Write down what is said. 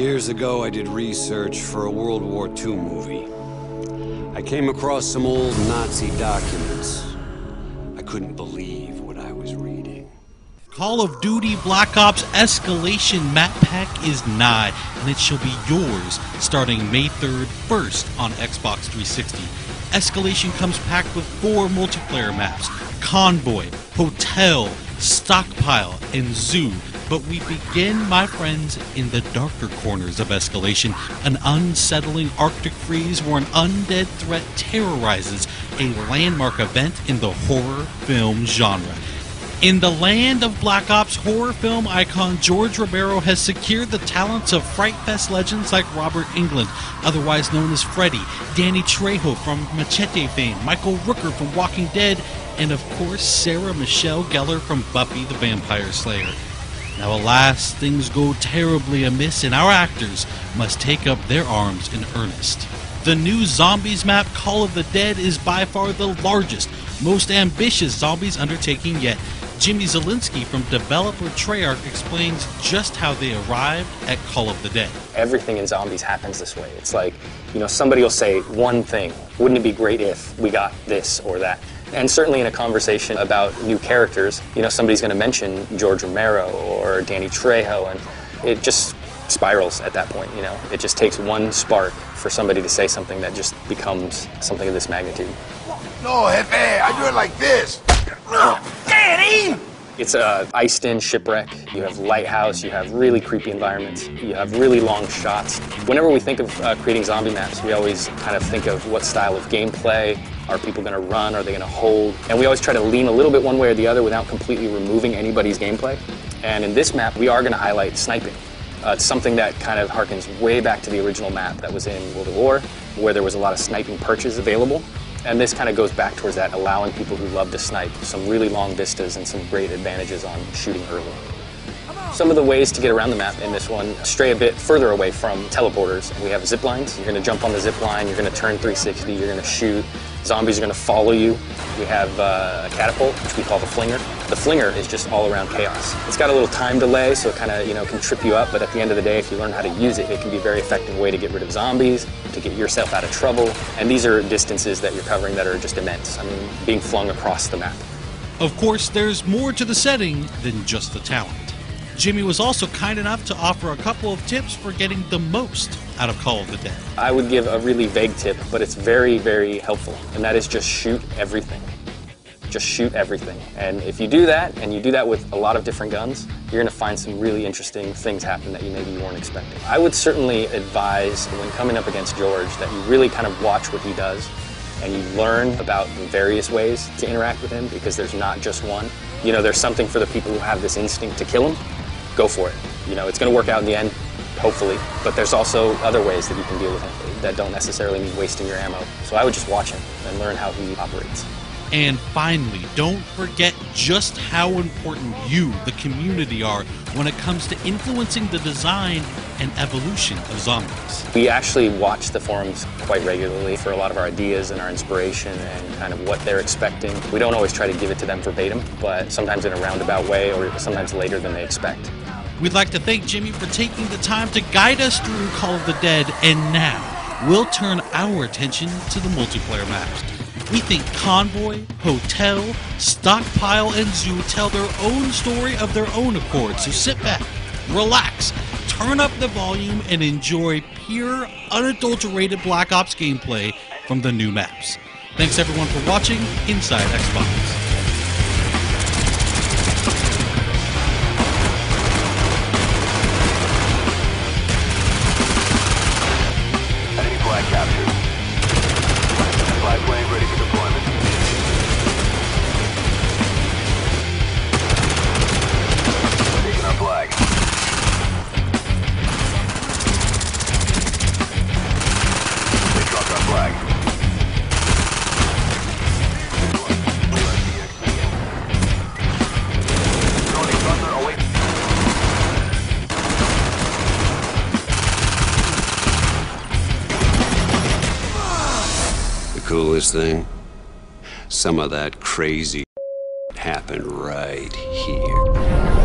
Years ago, I did research for a World War II movie. I came across some old Nazi documents. I couldn't believe what I was reading. Call of Duty Black Ops Escalation map pack is nigh, and it shall be yours starting May 3rd first on Xbox 360. Escalation comes packed with 4 multiplayer maps: Convoy, Hotel, Stockpile, and Zoo. But we begin, my friends, in the darker corners of Escalation, an unsettling Arctic freeze where an undead threat terrorizes a landmark event in the horror film genre. In the land of Black Ops, horror film icon George Romero has secured the talents of Fright Fest legends like Robert Englund, otherwise known as Freddy, Danny Trejo from Machete fame, Michael Rooker from Walking Dead, and of course Sarah Michelle Gellar from Buffy the Vampire Slayer. Now alas, things go terribly amiss and our actors must take up their arms in earnest. The new Zombies map, Call of the Dead, is by far the largest, most ambitious Zombies undertaking yet. Jimmy Zielinski from developer Treyarch explains just how they arrived at Call of the Dead. Everything in Zombies happens this way. It's like, somebody will say one thing. Wouldn't it be great if we got this or that? And certainly in a conversation about new characters, somebody's going to mention George Romero or Danny Trejo, and it just spirals at that point, It just takes one spark for somebody to say something that just becomes something of this magnitude. No, Jefe, I do it like this. Danny! It's a iced-in shipwreck. You have lighthouse, you have really creepy environments, you have really long shots. Whenever we think of creating zombie maps, we always kind of think of what style of gameplay. Are people going to run? Are they going to hold? And we always try to lean a little bit one way or the other without completely removing anybody's gameplay. And in this map, we are going to highlight sniping. It's something that kind of harkens way back to the original map that was in World at War, where there was a lot of sniping perches available. And this kind of goes back towards that, allowing people who love to snipe some really long vistas and some great advantages on shooting early. Some of the ways to get around the map in this one stray a bit further away from teleporters. We have zip lines. You're going to jump on the zip line, you're going to turn 360, you're going to shoot. Zombies are going to follow you. We have a catapult, which we call the flinger. The flinger is just all around chaos. It's got a little time delay, so it kind of can trip you up, but at the end of the day, if you learn how to use it, it can be a very effective way to get rid of zombies, to get yourself out of trouble. And these are distances that you're covering that are just immense. I mean, being flung across the map. Of course, there's more to the setting than just the talent. Jimmy was also kind enough to offer a couple of tips for getting the most out of Call of the Dead. I would give a really vague tip, but it's very, very helpful, and that is just shoot everything. Just shoot everything. And if you do that, and you do that with a lot of different guns, you're going to find some really interesting things happen that you maybe weren't expecting. I would certainly advise, when coming up against George, that you really kind of watch what he does, and you learn about the various ways to interact with him, because there's not just one. There's something for the people who have this instinct to kill him. Go for it. It's going to work out in the end, hopefully, but there's also other ways that you can deal with him that don't necessarily mean wasting your ammo. So I would just watch him and learn how he operates. And finally, don't forget just how important you, the community, are when it comes to influencing the design and evolution of zombies. We actually watch the forums quite regularly for a lot of our ideas and our inspiration and kind of what they're expecting. We don't always try to give it to them verbatim, but sometimes in a roundabout way or sometimes later than they expect. We'd like to thank Jimmy for taking the time to guide us through Call of the Dead, and now we'll turn our attention to the multiplayer maps. We think Convoy, Hotel, Stockpile, and Zoo tell their own story of their own accord, so sit back, relax, turn up the volume, and enjoy pure, unadulterated Black Ops gameplay from the new maps. Thanks everyone for watching Inside Xbox. Coolest thing? Some of that crazy happened right here.